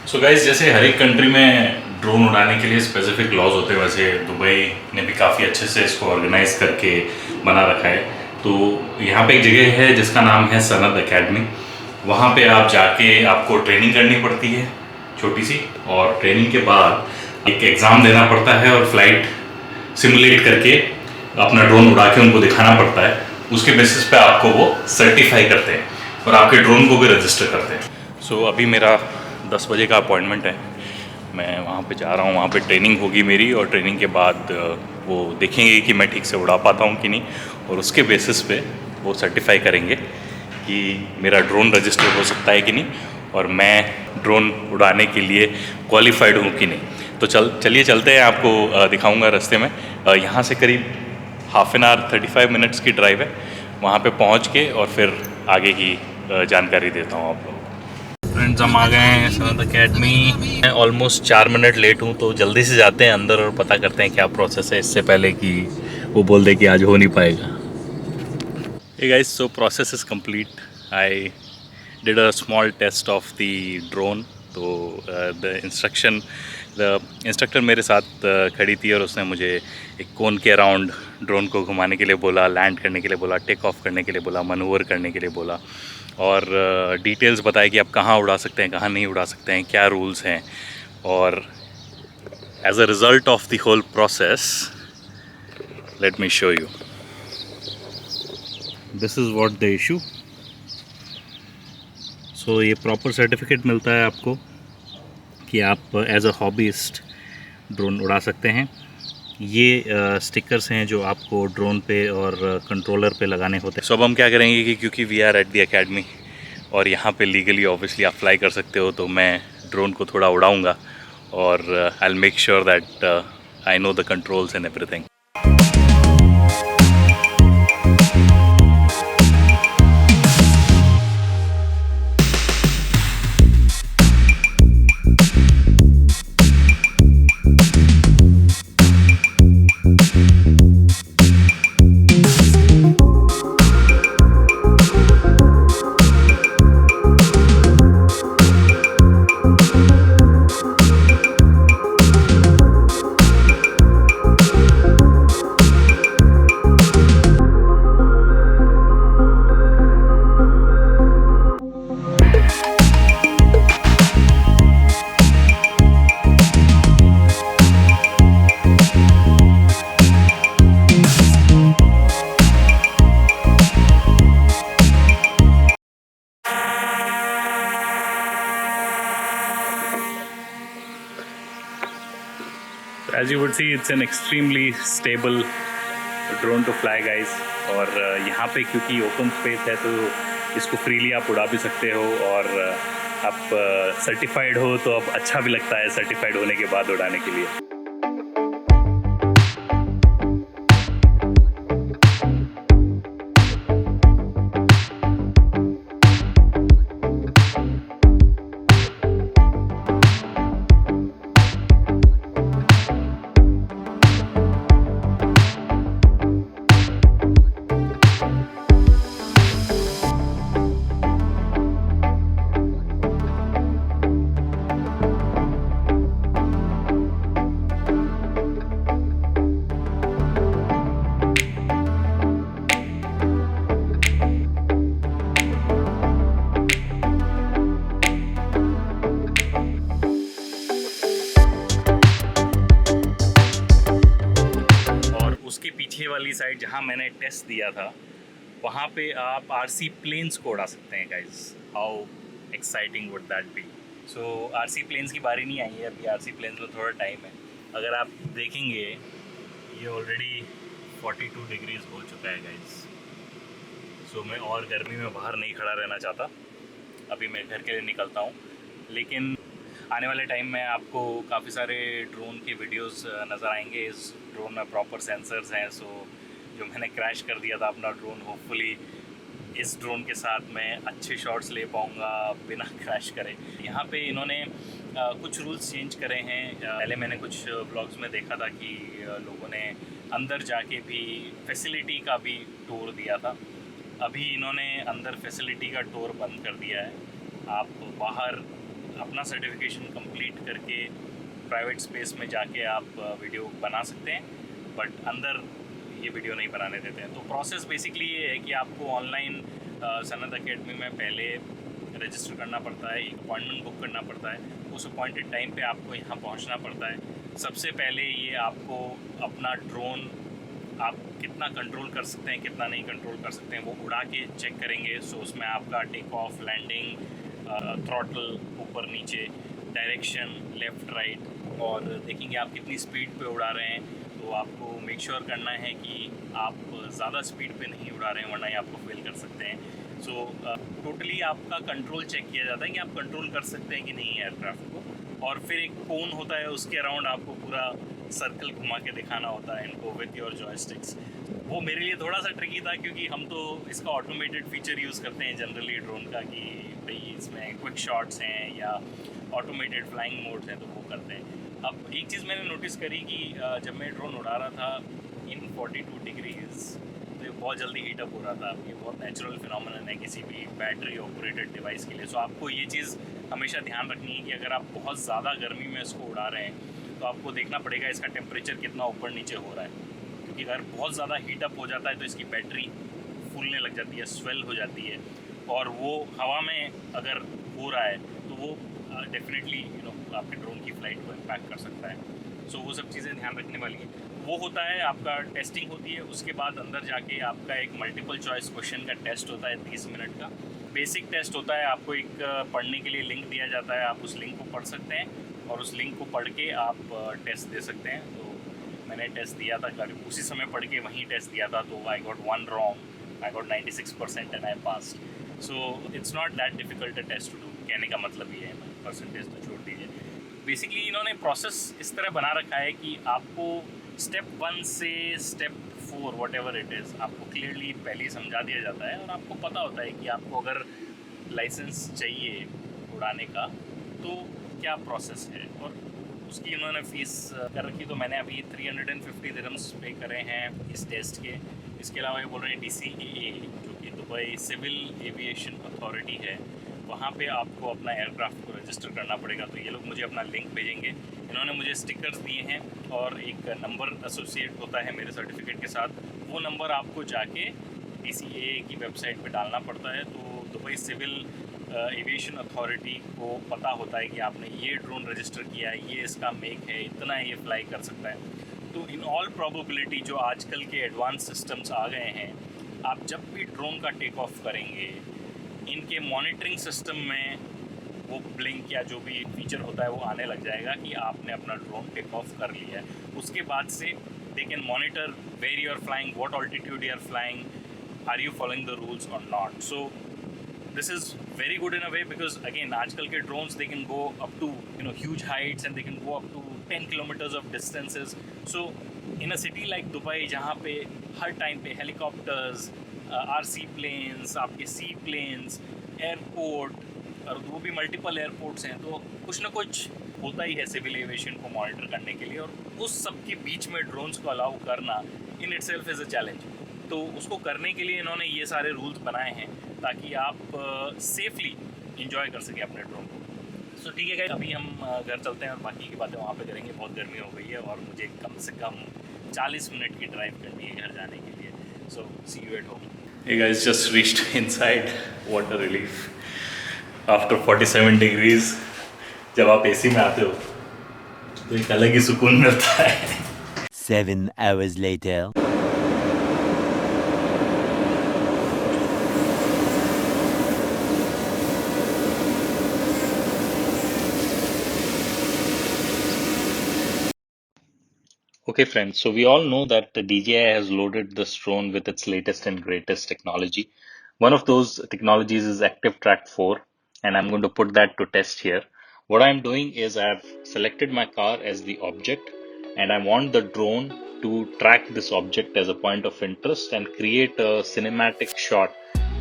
So guys, जैसे हर एक country में ड्रोन उड़ाने के लिए स्पेसिफिक लॉज होते हैं, वैसे दुबई ने भी काफ़ी अच्छे से इसको ऑर्गेनाइज करके बना रखा है। तो यहाँ पे एक जगह है जिसका नाम है सनद एकेडमी। वहाँ पे आप जाके आपको ट्रेनिंग करनी पड़ती है छोटी सी, और ट्रेनिंग के बाद एक एग्ज़ाम देना पड़ता है और फ्लाइट सिमुलेट करके अपना ड्रोन उड़ा के उनको दिखाना पड़ता है। उसके बेसिस पे आपको वो सर्टिफाई करते हैं और आपके ड्रोन को भी रजिस्टर करते हैं। सो अभी मेरा 10 बजे का अपॉइंटमेंट है, मैं वहाँ पे जा रहा हूँ। वहाँ पे ट्रेनिंग होगी मेरी, और ट्रेनिंग के बाद वो देखेंगे कि मैं ठीक से उड़ा पाता हूँ कि नहीं, और उसके बेसिस पे वो सर्टिफाई करेंगे कि मेरा ड्रोन रजिस्टर हो सकता है कि नहीं, और मैं ड्रोन उड़ाने के लिए क्वालिफाइड हूँ कि नहीं। तो चलिए चलते हैं, आपको दिखाऊंगा रास्ते में। यहाँ से करीब हाफ एन आवर 35 मिनट्स की ड्राइव है। वहाँ पे पहुँच के और फिर आगे की जानकारी देता हूँ आप लोगों को। फ्रेंड्स, हम आ गए हैं सनद एकेडमी। मैं ऑलमोस्ट 4 मिनट लेट हूँ, तो जल्दी से जाते हैं अंदर और पता करते हैं क्या प्रोसेस है, इससे पहले कि वो बोल दे कि आज हो नहीं पाएगा। Hey guys, so process is complete. I did a small test of the drone. तो the instructor मेरे साथ खड़ी थी, और उसने मुझे एक कोन के अराउंड ड्रोन को घुमाने के लिए बोला, लैंड करने के लिए बोला, टेक ऑफ करने के लिए बोला, मनूवर करने के लिए बोला, और डिटेल्स बताया कि आप कहाँ उड़ा सकते हैं, कहाँ नहीं उड़ा सकते हैं, क्या रूल्स हैं। और as a result of the whole process, let me show you. This is what the issue. So ये प्रॉपर सर्टिफिकेट मिलता है आपको कि आप एज अ हॉबीस्ट ड्रोन उड़ा सकते हैं। ये स्टिकर्स हैं जो आपको ड्रोन पे और कंट्रोलर पे लगाने होते हैं। सो अब हम क्या करेंगे कि क्योंकि we are at the academy और यहाँ पे लीगली ऑब्वियसली आप फ्लाई कर सकते हो, तो मैं ड्रोन को थोड़ा उड़ाऊँगा, और I will make sure that I know the controls and everything. As you would see, it's an extremely stable drone to fly, guys. और यहाँ पे क्योंकि ओपन स्पेस है, तो इसको फ्रीली आप उड़ा भी सकते हो, और आप सर्टिफाइड हो तो अब अच्छा भी लगता है सर्टिफाइड होने के बाद उड़ाने के लिए। उसके पीछे वाली साइड जहाँ मैंने टेस्ट दिया था, वहाँ पे आप आरसी प्लेन्स को उड़ा सकते हैं। Guys, how exciting would that be. So RC planes की बारी नहीं आई है अभी, आरसी प्लेन्स में थोड़ा टाइम है। अगर आप देखेंगे, ये ऑलरेडी 42 डिग्रीज हो चुका है गाइस। सो मैं और गर्मी में बाहर नहीं खड़ा रहना चाहता, अभी मैं घर के लिए निकलता हूँ। लेकिन आने वाले टाइम में आपको काफ़ी सारे ड्रोन के वीडियोस नज़र आएंगे। इस ड्रोन में प्रॉपर सेंसर्स हैं। सो जो मैंने क्रैश कर दिया था अपना ड्रोन, होपफुली इस ड्रोन के साथ मैं अच्छे शॉट्स ले पाऊँगा बिना क्रैश करे। यहाँ पे इन्होंने कुछ रूल्स चेंज करे हैं। पहले मैंने कुछ ब्लॉग्स में देखा था कि लोगों ने अंदर जाके भी फैसिलिटी का भी टूर दिया था। अभी इन्होंने अंदर फैसिलिटी का टूर बंद कर दिया है। आप बाहर अपना सर्टिफिकेशन कंप्लीट करके प्राइवेट स्पेस में जाके आप वीडियो बना सकते हैं, बट अंदर ये वीडियो नहीं बनाने देते हैं। तो प्रोसेस बेसिकली ये है कि आपको ऑनलाइन सनत अकेडमी में पहले रजिस्टर करना पड़ता है, एक अपॉइंटमेंट बुक करना पड़ता है, उस अपॉइंटेड टाइम पे आपको यहाँ पहुँचना पड़ता है। सबसे पहले ये आपको अपना ड्रोन आप कितना कंट्रोल कर सकते हैं, कितना नहीं कंट्रोल कर सकते हैं, वो उड़ा के चेक करेंगे। सो उसमें आपका टेक ऑफ, लैंडिंग, थ्रॉटल, ऊपर नीचे, डायरेक्शन, लेफ़्ट राइट, और देखेंगे आप कितनी स्पीड पे उड़ा रहे हैं। तो आपको मेक श्योर करना है कि आप ज़्यादा स्पीड पे नहीं उड़ा रहे हैं, वरना ये आपको फेल कर सकते हैं। सो टोटली आपका कंट्रोल चेक किया जाता है कि आप कंट्रोल कर सकते हैं कि नहीं एयरक्राफ्ट को, और फिर एक कोन होता है, उसके अराउंड आपको पूरा सर्कल घुमा के दिखाना होता है इनको विथ योर जॉयस्टिक्स। वो मेरे लिए थोड़ा सा ट्रिकी था, क्योंकि हम तो इसका ऑटोमेटेड फीचर यूज़ करते हैं जनरली ड्रोन का, कि भाई इसमें क्विक शॉट्स हैं या ऑटोमेटेड फ्लाइंग मोड्स हैं, तो वो करते हैं। अब एक चीज़ मैंने नोटिस करी कि जब मैं ड्रोन उड़ा रहा था इन 42 डिग्रीज़, तो ये बहुत जल्दी हीटअप हो रहा था। ये बहुत नेचुरल फिनोमेनन है किसी भी बैटरी ऑपरेटेड डिवाइस के लिए। सो आपको ये चीज़ हमेशा ध्यान रखनी है कि अगर आप बहुत ज़्यादा गर्मी में इसको उड़ा रहे हैं, तो आपको देखना पड़ेगा इसका टेम्परेचर कितना ऊपर नीचे हो रहा है, क्योंकि अगर बहुत ज़्यादा हीटअप हो जाता है तो इसकी बैटरी फूलने लग जाती है, स्वेल हो जाती है, और वो हवा में अगर हो रहा है तो वो डेफिनेटली आपके ड्रोन की फ़्लाइट को इम्पैक्ट कर सकता है। सो वो सब चीज़ें ध्यान रखने वाली हैं। वो होता है, आपका टेस्टिंग होती है, उसके बाद अंदर जाके आपका एक मल्टीपल चॉइस क्वेश्चन का टेस्ट होता है 30 मिनट का। बेसिक टेस्ट होता है, आपको एक पढ़ने के लिए लिंक दिया जाता है, आप उस लिंक को पढ़ सकते हैं और उस लिंक को पढ़ के आप टेस्ट दे सकते हैं। तो मैंने टेस्ट दिया था, करीब उसी समय पढ़ के वहीं टेस्ट दिया था, तो I got 1 wrong, I got 96% and I passed. So it's not that difficult a test to do, कहने का मतलब ये है, परसेंटेज तो छोड़ दीजिए। बेसिकली इन्होंने प्रोसेस इस तरह बना रखा है कि आपको स्टेप 1 से step 4 what ever it is, आपको क्लियरली पहले ही समझा दिया जाता है, और आपको पता होता है कि आपको अगर लाइसेंस चाहिए उड़ाने का तो क्या प्रोसेस है, और उसकी उन्होंने फ़ीस कर रखी। तो मैंने अभी 350 दिरहम्स पे करे हैं इस टेस्ट के। इसके अलावा ये बोल रहे हैं DCAA, जो कि दुबई सिविल एविएशन अथॉरिटी है, वहाँ पे आपको अपना एयरक्राफ्ट को रजिस्टर करना पड़ेगा। तो ये लोग मुझे अपना लिंक भेजेंगे। इन्होंने मुझे स्टिकर्स दिए हैं और एक नंबर एसोसिएट होता है मेरे सर्टिफिकेट के साथ, वो नंबर आपको जाके DCAA की वेबसाइट पे डालना पड़ता है। तो दुबई सिविल एविएशन अथॉरिटी को पता होता है कि आपने ये ड्रोन रजिस्टर किया है, ये इसका मेक है, इतना ये फ्लाई कर सकता है। तो इन ऑल प्रोबेबिलिटी जो आजकल के एडवांस सिस्टम्स आ गए हैं, आप जब भी ड्रोन का टेक ऑफ करेंगे, इनके मॉनिटरिंग सिस्टम में वो ब्लिंक या जो भी फीचर होता है वो आने लग जाएगा कि आपने अपना ड्रोन टेक ऑफ कर लिया है। उसके बाद से they can monitor where you are flying, what altitude you are flying, are you following the rules और not. So this is very good in a way, because again आजकल के drones they can go up to huge heights and they can go up to 10 kilometers of distances. So in a city like Dubai, जहाँ पे हर time पे helicopters, RC planes, आपके सी planes, airport, और वो भी multiple airports हैं, तो कुछ ना कुछ होता ही है सिविल एविएशन को मॉनिटर करने के लिए, और उस सब के बीच में ड्रोन्स को अलाउ करना in itself is a challenge. तो उसको करने के लिए इन्होंने ये सारे रूल्स बनाए हैं ताकि आप सेफली इंजॉय कर सकें अपने ड्रोन को। सो ठीक है गाइस, अभी हम घर चलते हैं और बाकी की बातें वहाँ पे करेंगे। बहुत गर्मी हो गई है और मुझे कम से कम 40 मिनट की ड्राइव करनी है घर जाने के लिए। So see you at home. Hey guys, just reached inside. What a relief. After 47 degrees, जब आप AC में आते हो तो एक अलग ही सुकून मिलता है। 7 hours later. Okay friends, so we all know that the DJI has loaded this drone with its latest and greatest technology. One of those technologies is ActiveTrack 4, and I'm going to put that to test here. What I'm doing is I've selected my car as the object, and I want the drone to track this object as a point of interest and create a cinematic shot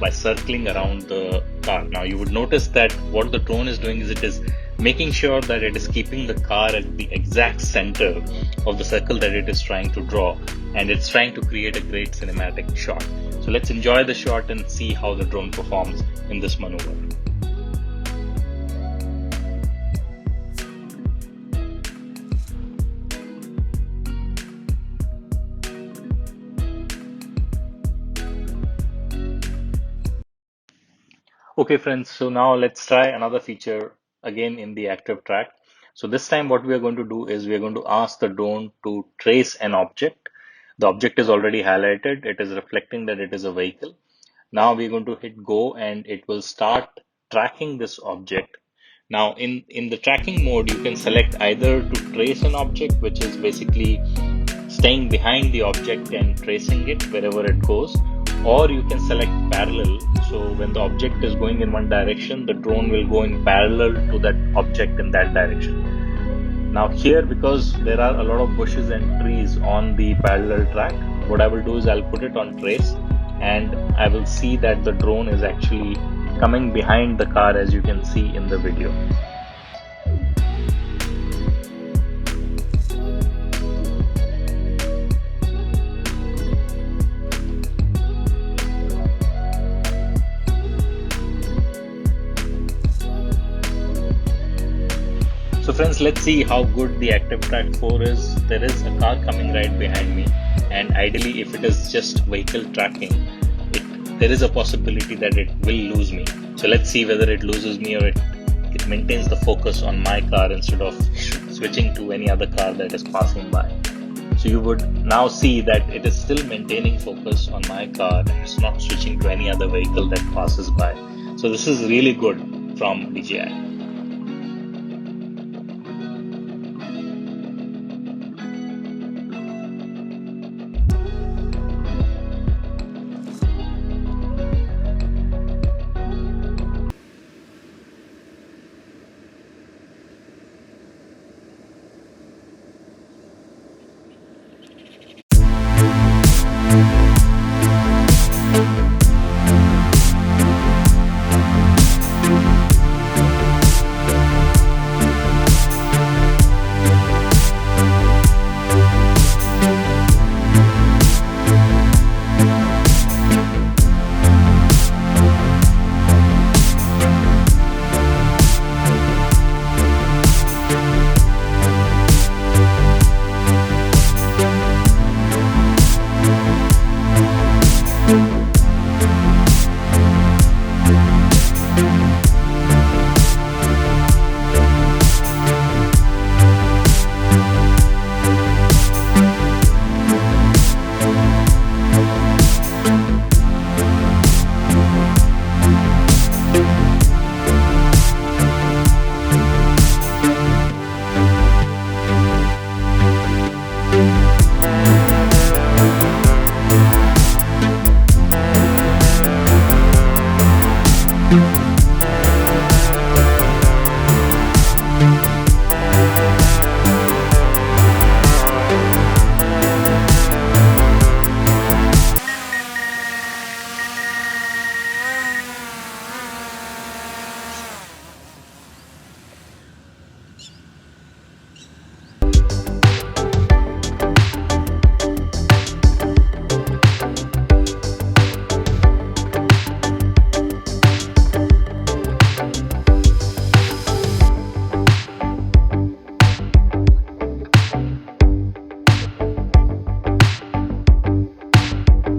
by circling around the car. Now you would notice that what the drone is doing is it is making sure that it is keeping the car at the exact center of the circle that it is trying to draw, and it's trying to create a great cinematic shot. So let's enjoy the shot and see how the drone performs in this maneuver. Okay, friends, so now let's try another feature again in the active track. So this time what we are going to do is we are going to ask the drone to trace an object. The object is already highlighted. It is reflecting that it is a vehicle. Now we're going to hit go and it will start tracking this object. Now in the tracking mode, you can select either to trace an object, which is basically staying behind the object and tracing it wherever it goes, or you can select parallel. So when the object is going in one direction, the drone will go in parallel to that object in that direction. Now here, because there are a lot of bushes and trees on the parallel track, what I will do is I'll put it on trace and I will see that the drone is actually coming behind the car, as you can see in the video. So friends, let's see how good the Active Track 4 is. There is a car coming right behind me, and ideally if it is just vehicle tracking, there is a possibility that it will lose me. So let's see whether it loses me or it maintains the focus on my car instead of switching to any other car that is passing by. So you would now see that it is still maintaining focus on my car and it's not switching to any other vehicle that passes by. So this is really good from DJI.